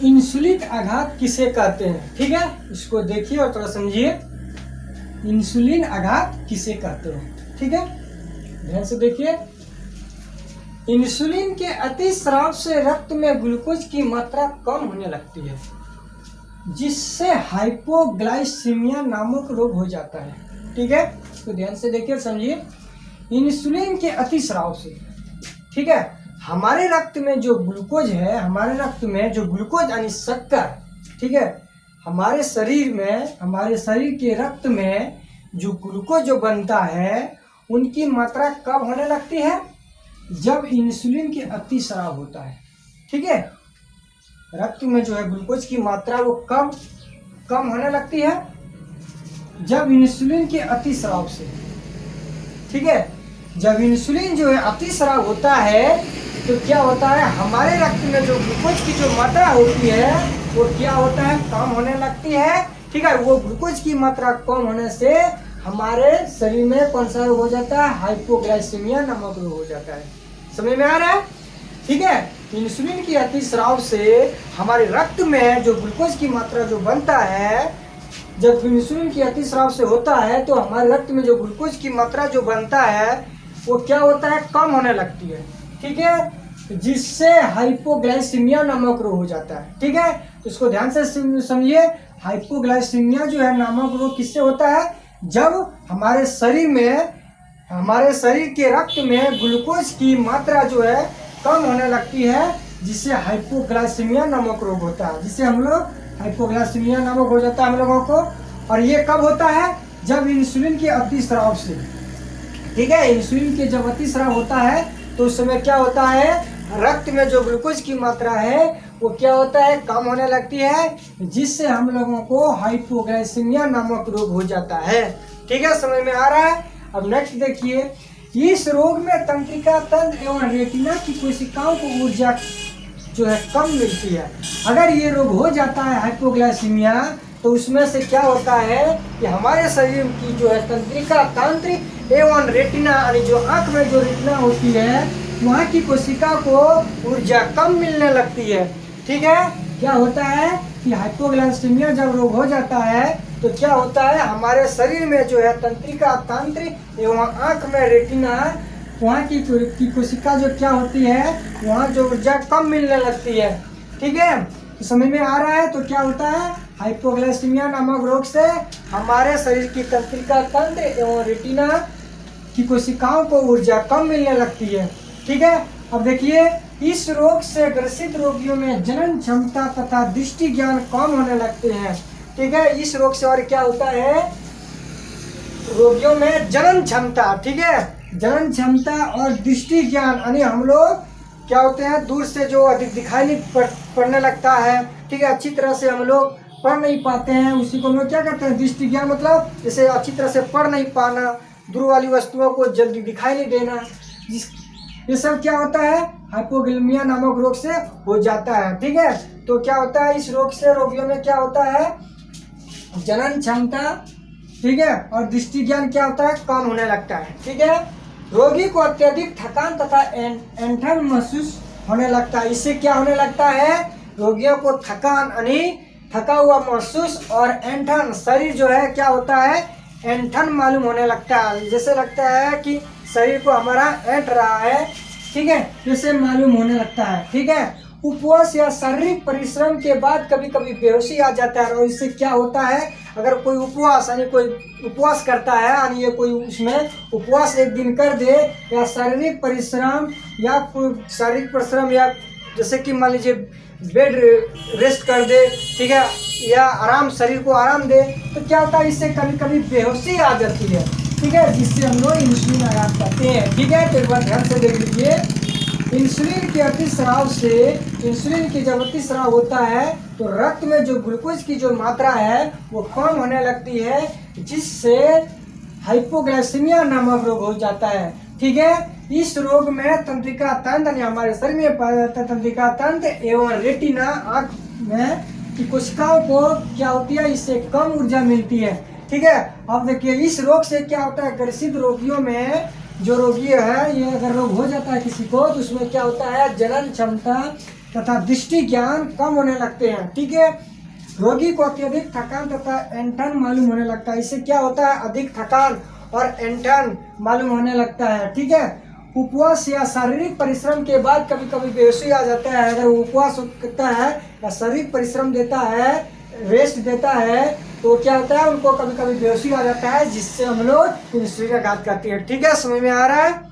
Insulin आघात किसे कहते हैं? ठीक है, इसको देखिए और थोड़ा समझिए। इंसुलिन आघात किसे कहते हैं? ठीक है, ध्यान से देखिए। इंसुलिन के अतिस्राव से रक्त में ग्लूकोज की मात्रा कम होने लगती है, जिससे हाइपोग्लाइसीमिया नामक रोग हो जाता है। ठीक है, तो ध्यान से देखिए, समझिए। इंसुलिन के अतिस्राव से, ठीक है, हमारे रक्त में जो ग्लूकोज है, हमारे रक्त में जो ग्लूकोज यानी शक्कर, ठीक है, हमारे शरीर के रक्त में जो ग्लूकोज जो बनता है, उनकी मात्रा कब होने लगती है? जब इंसुलिन के अतिस्राव होता है। ठीक है, रक्त में जो है ग्लूकोज की मात्रा वो कम होने लगती है जब इंसुलिन के अतिस्राव से। ठीक है, जब इंसुलिन जो है अतिस्राव होता है तो क्या होता है, हमारे रक्त में जो ग्लूकोज की जो मात्रा होती है वो क्या होता है, कम होने लगती है। ठीक है, वो ग्लूकोज की मात्रा कम होने से हमारे शरीर में कौन सा रोग हो जाता है? हाइपोग्लाइसीमिया नामक रोग हो जाता है। समझ में आ रहा है? ठीक है, इंसुलिन की अतिस्राव से हमारे रक्त में जो ग्लूकोज की मात्रा जो बनता है, जब इंसुलिन की अतिस्राव से होता है तो हमारे रक्त में जो ग्लूकोज की मात्रा जो बनता है वो क्या होता है, कम होने लगती है। ठीक है, जिससे हाइपोग्लाइसीमिया नामक रोग हो जाता है। ठीक है, तो इसको ध्यान से समझिए। हाइपोग्लाइसीमिया जो है नामक रोग किससे होता है? जब हमारे शरीर के रक्त में ग्लूकोज की मात्रा जो है कम होने लगती है, जिससे हाइपोग्लाइसीमिया नामक रोग होता है, जिससे हम लोग हाइपोग्लाइसीमिया नामक हो जाता है हम लोगों को। और ये कब होता है? जब इंसुलिन के अतिस्राव से। ठीक है, इंसुलिन के जब अतिस्राव होता है तो उस समय क्या होता है, रक्त में जो ग्लूकोज की मात्रा है वो क्या होता है, कम होने लगती है, जिससे हम लोगों को हाइपोग्लाइसीमिया नामक रोग हो जाता है। ठीक है, समझ में आ रहा है? अब नेक्स्ट देखिए, इस रोग में तंत्रिका तंत्र एवं रेटिना की कोशिकाओं को ऊर्जा जो है कम मिलती है। अगर ये रोग हो जाता है हाइपोग्लाइसीमिया, तो उसमें से क्या होता है कि हमारे शरीर की जो है तंत्रिका तंत्र एवं रेटिना यानी जो आंख में जो रेटिना होती है, वहाँ की कोशिका को ऊर्जा कम मिलने लगती है। ठीक है, क्या होता है कि हाइपोग्लाइसीमिया जब रोग हो जाता है तो क्या होता है, हमारे शरीर में जो है तंत्रिका तंत्र एवं आंख में रेटिना, वहाँ की कोशिका जो क्या होती है, वहाँ जो ऊर्जा कम मिलने लगती है। ठीक है, तो समझ में आ रहा है? तो क्या होता है, हाइपोग्लाइसीमिया नामक रोग से हमारे शरीर की तंत्रिका तंत्र एवं रेटिना की कोशिकाओं को ऊर्जा कम मिलने लगती है। ठीक है, अब देखिए, इस रोग से ग्रसित रोगियों में जनन क्षमता तथा दृष्टि ज्ञान कम होने लगते हैं। ठीक है, इस रोग से और क्या होता है, रोगियों में जनन क्षमता, ठीक है, जनन क्षमता और दृष्टि ज्ञान यानी हम लोग क्या होते हैं, दूर से जो अधिक दिखाई नहीं पड़ने लगता है। ठीक है, अच्छी तरह से हम लोग पढ़ नहीं पाते हैं, उसी को हम लोग क्या कहते हैं, दृष्टि ज्ञान। मतलब जैसे अच्छी तरह से पढ़ नहीं पाना, दूर वाली वस्तुओं को जल्दी दिखाई नहीं देना, ये सब क्या होता है, हाइपोग्लाइसीमिया नामक रोग से हो जाता है। ठीक है, तो क्या होता है, इस रोग से रोगियों में क्या होता है, जनन क्षमता, ठीक है, और दृष्टि ज्ञान क्या होता है, कम होने लगता है। ठीक है, रोगी को अत्यधिक थकान तथा ऐंठन महसूस होने लगता है। इससे क्या होने लगता है, रोगियों को थकान यानी थका हुआ महसूस और ऐंठन, शरीर जो है क्या होता है, ऐंठन मालूम होने लगता है, जैसे लगता है कि शरीर को हमारा ऐंठ रहा है। ठीक है, जैसे मालूम होने लगता है। ठीक है, उपवास या शारीरिक परिश्रम के बाद कभी कभी बेहोशी आ जाता है। और इससे क्या होता है, अगर कोई उपवास यानी कोई उपवास करता है यानी ये कोई उसमें उपवास एक दिन कर दे, या शारीरिक परिश्रम या जैसे कि मान लीजिए बेड रेस्ट कर दे, ठीक है, या आराम, शरीर को आराम दे, तो क्या होता है, इससे कभी कभी बेहोशी आ जाती है। ठीक है, जिससे हम लोग इंसुलिन आघात करते हैं। ठीक है, तो एक बार ध्यान से देख लीजिए, इंसुलिन के अतिस्राव से, इंसुलिन की जब अतिस्राव होता है तो रक्त में जो ग्लूकोज की जो मात्रा है वो कम होने लगती है, जिससे हाइपोग्लाइसीमिया नामक रोग हो जाता है। ठीक है, इस रोग में तंत्रिका तंत्र यानी हमारे शरीर में पाया जाता है तंत्रिका तंत्र एवं रेटिना, आँख में की कोशिकाओं को क्या होती है, इससे कम ऊर्जा मिलती है। ठीक है, अब देखिए, इस रोग से क्या होता है, ग्रसित रोगियों में जो रोगी है, ये अगर रोग हो जाता है किसी को, तो उसमें क्या होता है, जनन क्षमता तथा दृष्टि ज्ञान कम होने लगते हैं। ठीक है, रोगी को अत्यधिक थकान तथा ऐंठन मालूम होने लगता है। इससे क्या होता है, अधिक थकान और ऐंठन मालूम होने लगता है। ठीक है, उपवास या शारीरिक परिश्रम के बाद कभी कभी बेहोशी आ जाता है। अगर उपवास करता है या शारीरिक परिश्रम देता है, रेस्ट देता है, तो क्या होता है, उनको कभी कभी बेहोशी आ जाता है, जिससे हम लोग शरीराघात करती है। ठीक है, समझ में आ रहा है।